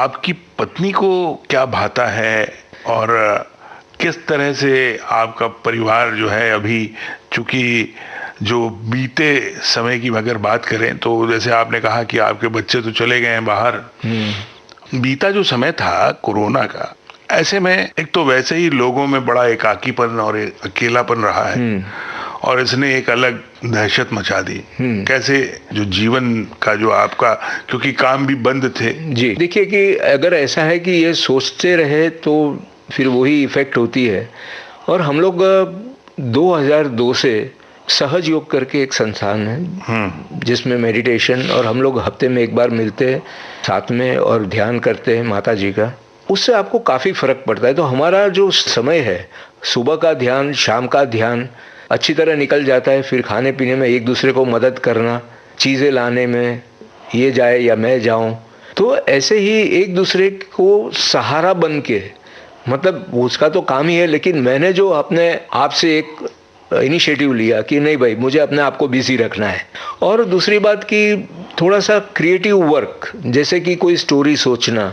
आपकी पत्नी को क्या भाता है और किस तरह से आपका परिवार जो है अभी, चूंकि जो बीते समय की अगर बात करें तो जैसे आपने कहा कि आपके बच्चे तो चले गए हैं बाहर, बीता जो समय था कोरोना का, ऐसे में एक तो वैसे ही लोगों में बड़ा एकाकीपन और अकेलापन रहा है और इसने एक अलग दहशत मचा दी। कैसे जो जीवन का जो आपका, क्योंकि काम भी बंद थे। जी देखिए कि अगर ऐसा है कि ये सोचते रहे तो फिर वही इफेक्ट होती है। और हम लोग 2002 से सहज योग करके एक संस्थान है जिसमें मेडिटेशन, और हम लोग हफ्ते में एक बार मिलते हैं साथ में और ध्यान करते हैं माता जी का। उससे आपको काफ़ी फर्क पड़ता है। तो हमारा जो समय है, सुबह का ध्यान, शाम का ध्यान अच्छी तरह निकल जाता है। फिर खाने पीने में एक दूसरे को मदद करना, चीज़ें लाने में, ये जाए या मैं जाऊं, तो ऐसे ही एक दूसरे को सहारा बन के, मतलब उसका तो काम ही है, लेकिन मैंने जो अपने आप से एक इनिशिएटिव लिया कि नहीं भाई, मुझे अपने आप को बिजी रखना है। और दूसरी बात कि थोड़ा सा क्रिएटिव वर्क, जैसे कि कोई स्टोरी सोचना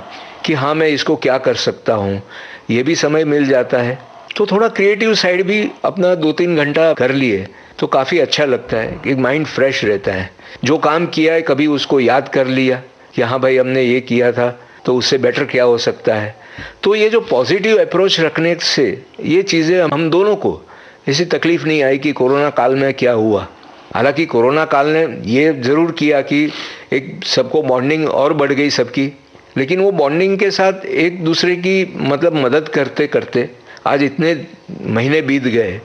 कि हाँ मैं इसको क्या कर सकता हूँ, ये भी समय मिल जाता है। तो थोड़ा क्रिएटिव साइड भी अपना 2-3 घंटा कर लिए तो काफ़ी अच्छा लगता है कि माइंड फ्रेश रहता है। जो काम किया है कभी उसको याद कर लिया कि हाँ भाई हमने ये किया था तो उससे बेटर क्या हो सकता है। तो ये जो पॉजिटिव अप्रोच रखने से ये चीज़ें हम दोनों को ऐसी तकलीफ नहीं आई कि कोरोना काल में क्या हुआ। हालांकि कोरोना काल ने ये ज़रूर किया कि एक सबको बॉन्डिंग और बढ़ गई सबकी, लेकिन वो बॉन्डिंग के साथ एक दूसरे की मतलब मदद करते करते आज इतने महीने बीत गए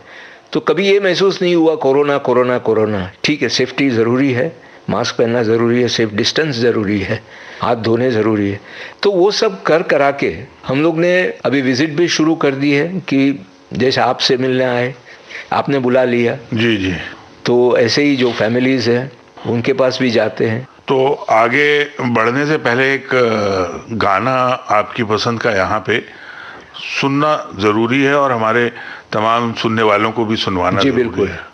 तो कभी ये महसूस नहीं हुआ कोरोना कोरोना कोरोना। ठीक है, सेफ्टी ज़रूरी है, मास्क पहनना ज़रूरी है, सेफ डिस्टेंस ज़रूरी है, हाथ धोने ज़रूरी है। तो वो सब करा के हम लोग ने अभी विज़िट भी शुरू कर दी है कि जैसे आपसे मिलने आए, आपने बुला लिया जी जी, तो ऐसे ही जो फैमिलीज़ हैं उनके पास भी जाते हैं। तो आगे बढ़ने से पहले एक गाना आपकी पसंद का यहाँ पे सुनना ज़रूरी है और हमारे तमाम सुनने वालों को भी सुनवाना जी ज़रूरी बिल्कुल है।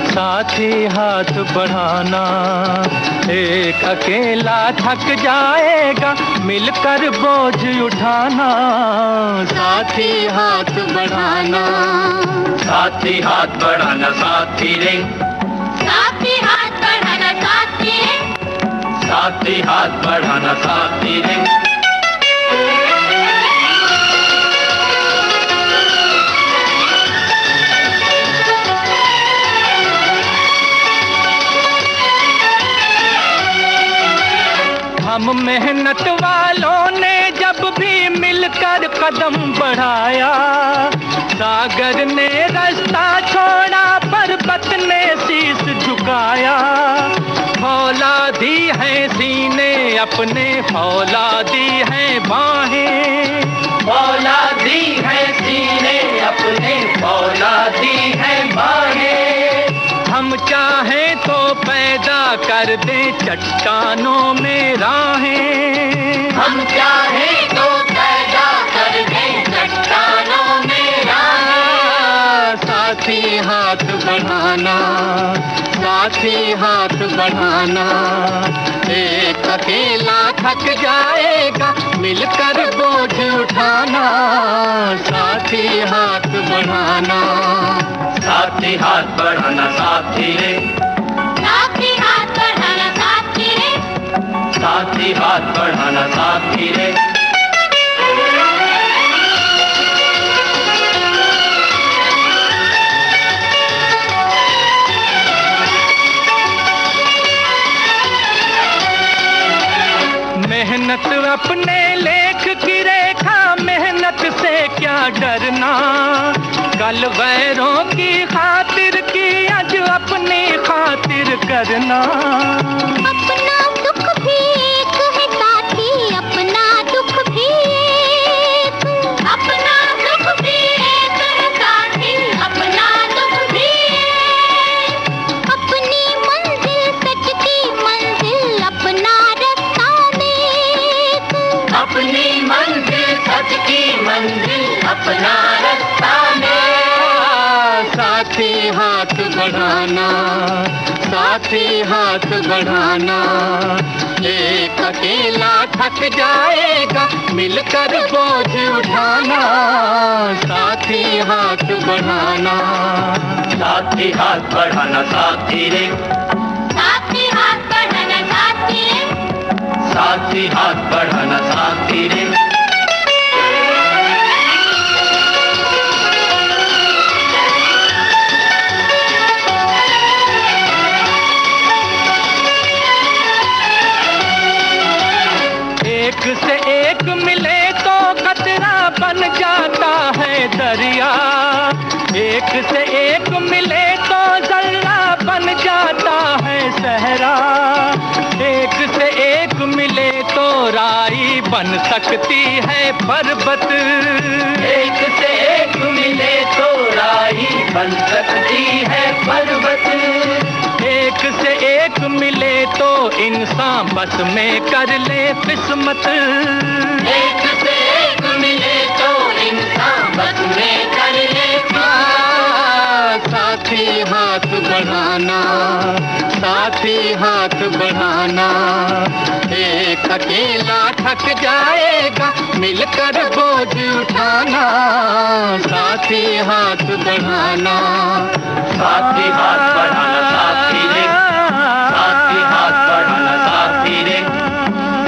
साथी हाथ बढ़ाना, एक अकेला थक जाएगा मिलकर बोझ उठाना। साथी हाथ बढ़ाना, साथी हाथ बढ़ाना साथी रे, साथी हाथ बढ़ाना साथी रे, साथी हाथ बढ़ाना साथी रे। हम मेहनत वालों ने जब भी मिलकर कदम बढ़ाया, सागर ने रास्ता छोड़ा पर्वत ने शीश झुकाया। फौलादी है सीने अपने, फौलादी है बाहें, फौलादी है सीने अपने, फौलादी है बाहें। हम चाहें तो पैदा कर दे चट्टानों में राहें, हम चाहें तो पैदा कर दे चट्टानों में राहें। साथी हाथ बढ़ाना, साथी हाथ बढ़ाना, एक अकेला थक जाएगा मिलकर बोझ उठाना। साथी हाथ बढ़ाना, साथी हाथ बढ़ाना साथी रे, साथी हाथ बढ़ाना साथी रे, साथी हाथ बढ़ाना साथी रे। मेहनत अपने लेख की रेखा, मेहनत से क्या डरना, कल वैरों की खातिर की आज अपनी खातिर करना। अपना दुख भी एक है साथी, अपना दुख भी एक, अपना दुख भी एक है साथी, अपना दुख भी एक। अपनी मंजिल सच की मंजिल, अपना रास्ता नेक, अपनी मंजिल सच की मंजिल, अपना रास्ता नेक। साथी हाथ बढ़ाना, साथी हाथ बढ़ाना, एक अकेला थक जाएगा, मिलकर बोझ उठाना। साथी हाथ बढ़ाना, साथी हाथ बढ़ाना, साथी रे, साथी हाथ बढ़ाना साथी रे, साथी हाथ बढ़ाना, साथी रे। एक से एक मिले तो खतरा बन जाता है दरिया, एक से एक मिले तो जर्रा बन जाता है सहरा, एक से एक मिले तो राई बन सकती है पर्वत, एक से एक मिले तो राई बन सकती है पर्वत, एक से एक मिले तो इंसान बस में कर ले किस्मत, एक से एक मिले तो इंसान बस में कर ले। साथी हाथ बढ़ाना, साथी हाथ बढ़ाना, एक अकेला थक जाएगा, मिलकर बोझ उठाना। साथी हाथ बढ़ाना, साथी हाथ बढ़ाना, साथी रे, साथी हाथ बढ़ाना, साथी रे,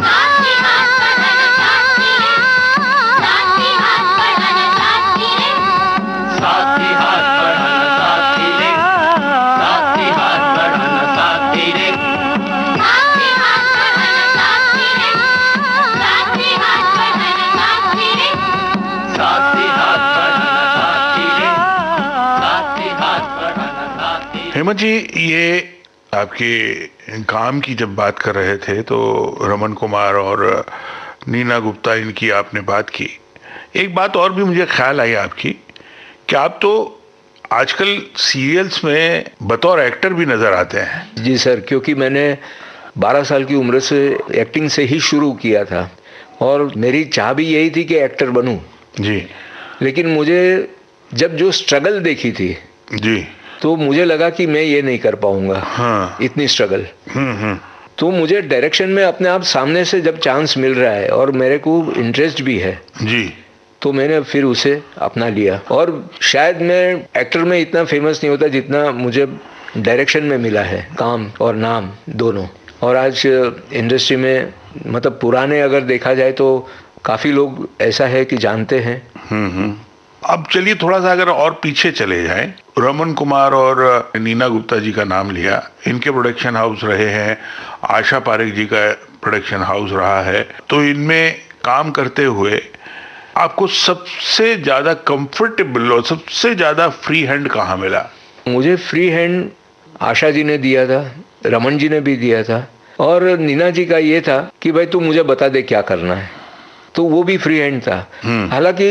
साथी हाथ बढ़ाना साथी रे, साथी हाथ बढ़ाना साथी रे, साथी हाथ बढ़ाना, साथी रे, साथी हाथ बढ़ाना, साथी रे, साथी हाथ बढ़ाना साथी रे, साथी हाथ बढ़ाना साथी रे, साथी हाथ बढ़ाना, साथी रे, साथी हाथ बढ़ाना, साथी रे। हेमंत जी, ये आपके काम की जब बात कर रहे थे तो रमन कुमार और नीना गुप्ता इनकी आपने बात की। एक बात और भी मुझे ख्याल आई आपकी कि आप तो आजकल सीरियल्स में बतौर एक्टर भी नजर आते हैं। जी सर, क्योंकि मैंने 12 साल की उम्र से एक्टिंग से ही शुरू किया था और मेरी चाह भी यही थी कि एक्टर बनूं। जी लेकिन मुझे जब जो स्ट्रगल देखी थी जी। तो मुझे लगा कि मैं ये नहीं कर पाऊंगा। हाँ। इतनी स्ट्रगल। हम्म। तो मुझे डायरेक्शन में अपने आप सामने से जब चांस मिल रहा है और मेरे को इंटरेस्ट भी है, जी, तो मैंने फिर उसे अपना लिया। और शायद मैं एक्टर में इतना फेमस नहीं होता जितना मुझे डायरेक्शन में मिला है, काम और नाम दोनों। और आज इंडस्ट्री में मतलब पुराने अगर देखा जाए तो काफ़ी लोग ऐसा है कि जानते हैं। अब चलिए थोड़ा सा अगर और पीछे चले जाएं, रमन कुमार और नीना गुप्ता जी का नाम लिया, इनके प्रोडक्शन हाउस रहे हैं, आशा पारेख जी का प्रोडक्शन हाउस रहा है, तो इनमें काम करते हुए आपको सबसे ज्यादा कंफर्टेबल और सबसे ज्यादा फ्री हैंड कहाँ मिला? मुझे फ्री हैंड आशा जी ने दिया था, रमन जी ने भी दिया था, और नीना जी का ये था कि भाई तू मुझे बता दे क्या करना है, तो वो भी फ्री हैंड था। हालांकि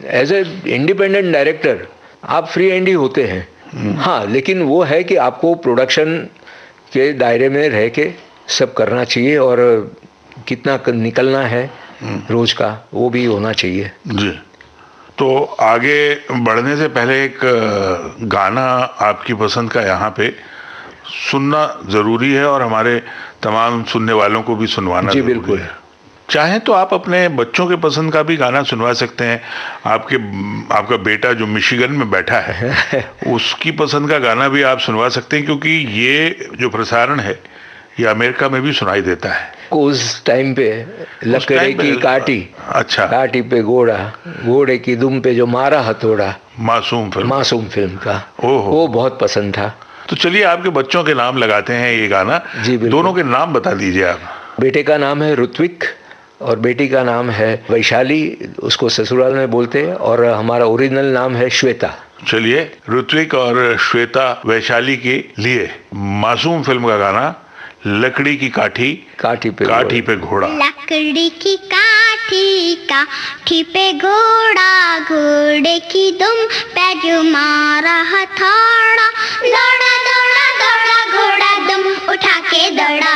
एज ए इंडिपेंडेंट डायरेक्टर आप फ्री हैंड ही होते हैं, हाँ, लेकिन वो है कि आपको प्रोडक्शन के दायरे में रह के सब करना चाहिए और कितना निकलना है रोज का वो भी होना चाहिए। जी। तो आगे बढ़ने से पहले एक गाना आपकी पसंद का यहाँ पे सुनना जरूरी है और हमारे तमाम सुनने वालों को भी सुनवाना जी जरूरी बिल्कुल है। चाहे तो आप अपने बच्चों के पसंद का भी गाना सुनवा सकते हैं। आपका बेटा जो मिशिगन में बैठा है उसकी पसंद का गाना भी आप सुनवा सकते हैं, क्योंकि ये जो प्रसारण है ये अमेरिका में भी सुनाई देता है। उस टाइम पे लकड़े की काटी, अच्छा, काटी पे घोड़ा, घोड़े की दुम पे जो मारा हथौड़ा, मासूम फिल्म का ओहो, वो बहुत पसंद था। तो चलिए आपके बच्चों के नाम लगाते हैं ये गाना। जी बिल्कुल। दोनों के नाम बता दीजिए आप। बेटे का नाम है ऋत्विक और बेटी का नाम है वैशाली, उसको ससुराल में बोलते हैं, और हमारा ओरिजिनल नाम है श्वेता। चलिए ऋत्विक और श्वेता वैशाली के लिए मासूम फिल्म का गाना लकड़ी की काठी काठी पे घोड़ा। लकड़ी की काठी पे घोड़ा, घोड़े की दुम पे जो मारा हथौड़ा, दौड़ा दौड़ा दौड़ा घोड़ा दुम उठा के दौड़ा।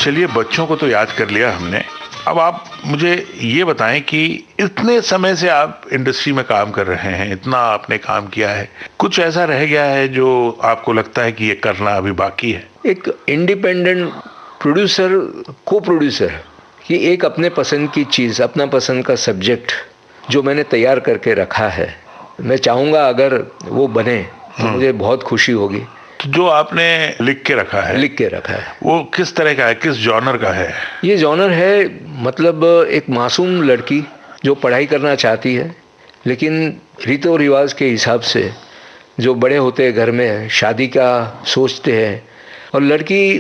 चलिए बच्चों को तो याद कर लिया हमने, अब आप मुझे ये बताएं कि इतने समय से आप इंडस्ट्री में काम कर रहे हैं, इतना आपने काम किया है, कुछ ऐसा रह गया है जो आपको लगता है कि ये करना अभी बाकी है? एक इंडिपेंडेंट प्रोड्यूसर, को प्रोड्यूसर कि एक अपने पसंद की चीज़, अपना पसंद का सब्जेक्ट जो मैंने तैयार करके रखा है, मैं चाहूँगा अगर वो बने तो मुझे बहुत खुशी होगी। तो जो आपने लिख के रखा है वो किस तरह का है, किस जॉनर का है? ये जॉनर है मतलब एक मासूम लड़की जो पढ़ाई करना चाहती है, लेकिन रीतो रिवाज के हिसाब से जो बड़े होते हैं घर में शादी का सोचते हैं, और लड़की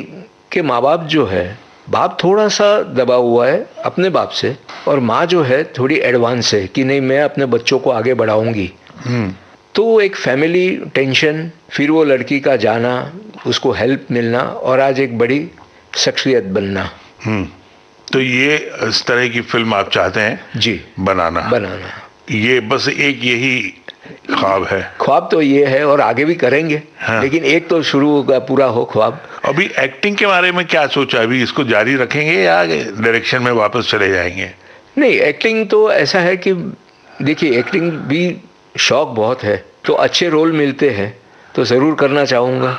के माँ बाप जो है, बाप थोड़ा सा दबा हुआ है अपने बाप से, और माँ जो है थोड़ी एडवांस है कि नहीं मैं अपने बच्चों को आगे बढ़ाऊंगी। तो एक फैमिली टेंशन, फिर वो लड़की का जाना, उसको हेल्प मिलना और आज एक बड़ी शख्सियत बनना। तो ये इस तरह की फिल्म आप चाहते हैं जी बनाना? ये बस एक यही ख्वाब है? ख्वाब तो ये है और आगे भी करेंगे। हाँ। लेकिन एक तो शुरू होगा, पूरा हो ख्वाब। अभी एक्टिंग के बारे में क्या सोचा? अभी इसको जारी रखेंगे या डायरेक्शन में वापस चले जाएंगे? नहीं, एक्टिंग तो ऐसा है कि देखिए, एक्टिंग भी शौक बहुत है, तो अच्छे रोल मिलते हैं तो जरूर करना चाहूँगा।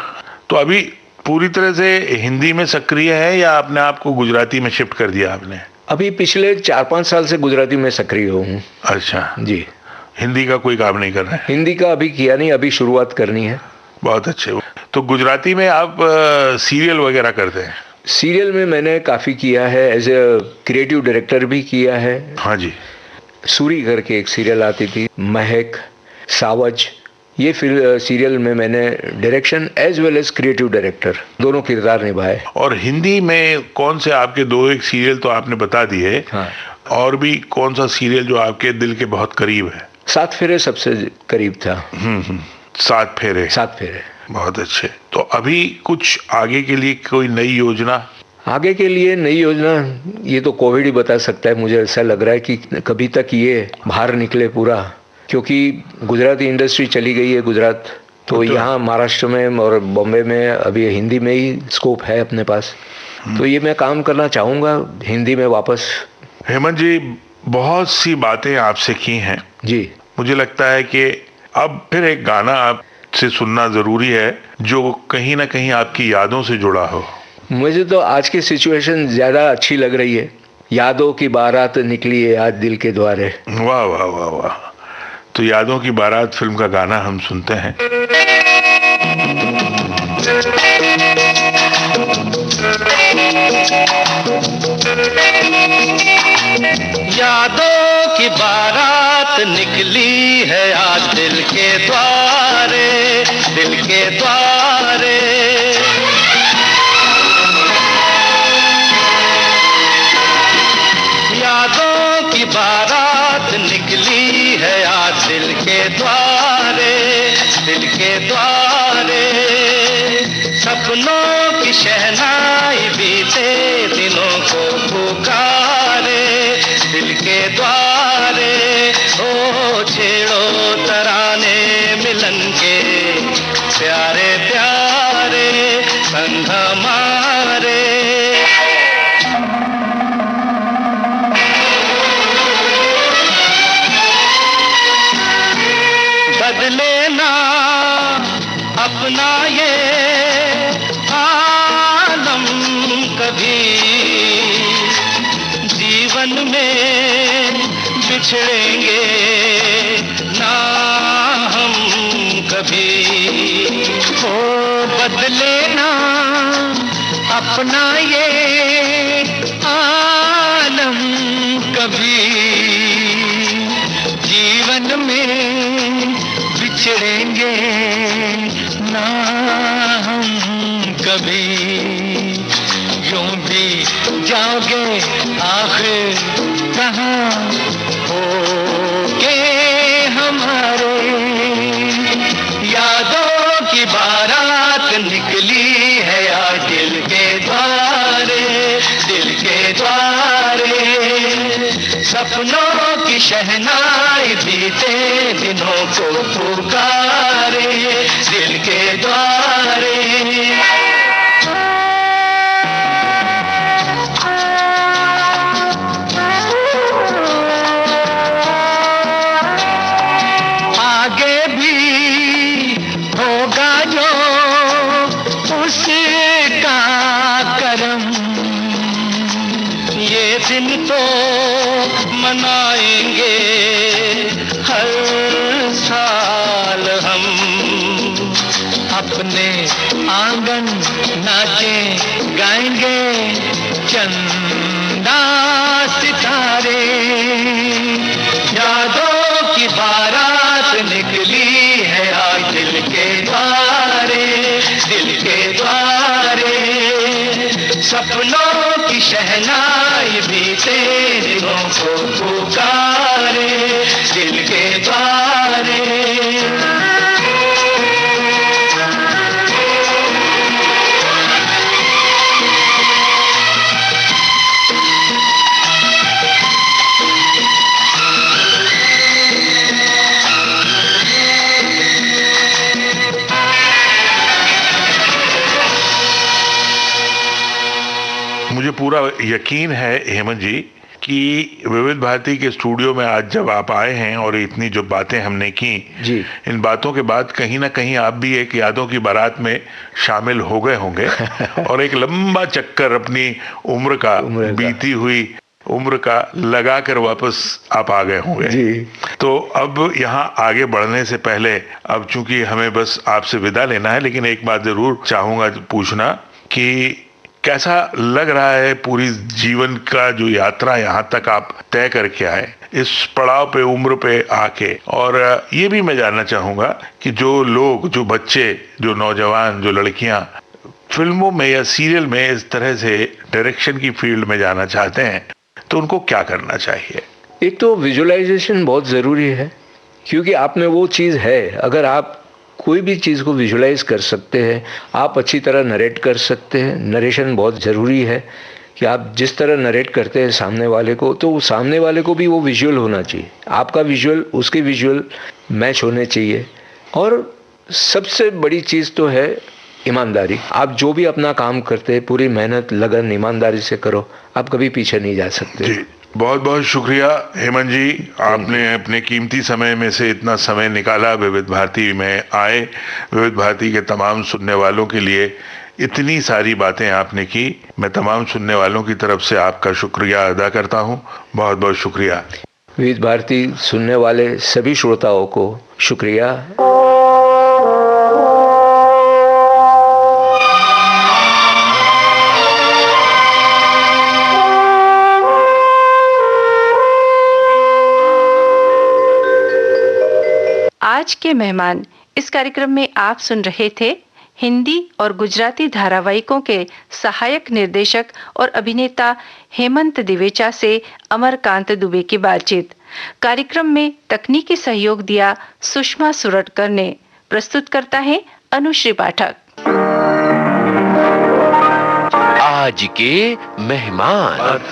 तो अभी पूरी तरह से हिंदी में सक्रिय है या अपने आप को गुजराती में शिफ्ट कर दिया आपने? अभी पिछले 4-5 साल से गुजराती में सक्रिय हूँ। अच्छा जी। हिंदी का कोई काम नहीं कर रहे हैं? हिंदी का अभी किया नहीं, अभी शुरुआत करनी है। बहुत अच्छे। तो गुजराती में आप सीरियल वगैरह करते हैं? सीरियल में मैंने काफ़ी किया है, एज ए क्रिएटिव डायरेक्टर भी किया है। हाँ जी। सूरी करके एक सीरियल आती थी, महक, सावज, ये फिर सीरियल में मैंने direction as well as creative director दोनों किरदार निभाए। और हिंदी में कौन से आपके 2-1 सीरियल तो आपने बता दिए? हाँ। और भी कौन सा सीरियल जो आपके दिल के बहुत करीब है? 7 फेरे सबसे करीब था। 7 फेरे। 7 फेरे। बहुत अच्छे। तो अभी कुछ आगे के लिए कोई नई योजना? आगे के लिए नई योजना ये तो कोविड ही बता सकता है। मुझे ऐसा लग रहा है कि कभी तक ये बाहर निकले पूरा, क्योंकि गुजराती इंडस्ट्री चली गई है गुजरात, तो यहाँ महाराष्ट्र में और बॉम्बे में अभी हिंदी में ही स्कोप है अपने पास। तो ये मैं काम करना चाहूँगा हिंदी में वापस। हेमंत जी, बहुत सी बातें आपसे की हैं जी। मुझे लगता है कि अब फिर एक गाना आपसे सुनना जरूरी है जो कहीं ना कहीं आपकी यादों से जुड़ा हो। मुझे तो आज की सिचुएशन ज्यादा अच्छी लग रही है। यादों की बारात निकली है आज दिल के द्वारे। वाह वाह वाह वाह। तो यादों की बारात फिल्म का गाना हम सुनते हैं। यादों की बारात निकली है आज दिल के द्वारे, दिल के द्वारे। यादों की बारात निकली है आज दिल के द्वारे, दिल के द्वारे। सपनों की शहनाई बीते दिनों को पुकारे, दिल के द्वारे। ओ छेड़ो तराने मिलन के प्यारे प्यारे संग हमारे। बदले ना अपना ये आलम कभी, जीवन में बिछड़ेंगे ना हम कभी। हो बदले ना अपना ये आलम कभी, जीवन में बिछड़ेंगे ना हम कभी। यूं भी जाओगे आखिर कहाँ होगे हमारे। यादों की बारात निकली है आज दिल के द्वारे, दिल के द्वारे। सपनों की शहनाई बीते दिनों को पुकारे, दिल के द्वारे। आगे भी होगा जो उसका करम, ये दिन तो मनाएंगे हर साल हम। अपने आंगन नाचे गाएंगे चंदा सितारे। यादों की बारात निकली है आज दिल के द्वारे, दिल के द्वारे। सपनों की शहनाई बीते दिनों को पुकारे, दिल के द्वारे। मुझे पूरा यकीन है हेमंत जी कि विविध भारती के स्टूडियो में आज जब आप आए हैं और इतनी जो बातें हमने की जी, इन बातों के बाद कहीं ना कहीं आप भी एक यादों की बारात में शामिल हो गए होंगे और एक लंबा चक्कर अपनी उम्र का बीती हुई उम्र का लगा कर वापस आप आ गए होंगे जी। तो अब यहाँ आगे बढ़ने से पहले, अब चूंकि हमें बस आपसे विदा लेना है, लेकिन एक बात जरूर चाहूंगा पूछना कि कैसा लग रहा है पूरी जीवन का जो यात्रा यहाँ तक आप तय करके आए, इस पड़ाव पे उम्र पे आके। और ये भी मैं जानना चाहूंगा कि जो लोग, जो बच्चे, जो नौजवान, जो लड़कियां फिल्मों में या सीरियल में इस तरह से डायरेक्शन की फील्ड में जाना चाहते हैं तो उनको क्या करना चाहिए? एक तो विजुअलाइजेशन बहुत ज़रूरी है, क्योंकि आप में वो चीज़ है। अगर आप कोई भी चीज़ को विजुअलाइज कर सकते हैं, आप अच्छी तरह नरेट कर सकते हैं। नरेशन बहुत ज़रूरी है कि आप जिस तरह नरेट करते हैं सामने वाले को, तो सामने वाले को भी वो विजुअल होना चाहिए। आपका विजुअल उसके विजुअल मैच होने चाहिए। और सबसे बड़ी चीज़ तो है ईमानदारी। आप जो भी अपना काम करते हैं पूरी मेहनत, लगन, ईमानदारी से करो, आप कभी पीछे नहीं जा सकते। जी, बहुत बहुत शुक्रिया हेमंत जी, आपने अपने कीमती समय में से इतना समय निकाला, विविध भारती में आए, विविध भारती के तमाम सुनने वालों के लिए इतनी सारी बातें आपने की। मैं तमाम सुनने वालों की तरफ से आपका शुक्रिया अदा करता हूँ। बहुत बहुत शुक्रिया। विविध भारती सुनने वाले सभी श्रोताओं को शुक्रिया। आज के मेहमान, इस कार्यक्रम में आप सुन रहे थे हिंदी और गुजराती धारावाहिकों के सहायक निर्देशक और अभिनेता हेमंत दिवेचा से अमरकांत दुबे की बातचीत। कार्यक्रम में तकनीकी सहयोग दिया सुषमा सुरटकर ने। प्रस्तुत करता है अनुश्री पाठक। आज के मेहमान।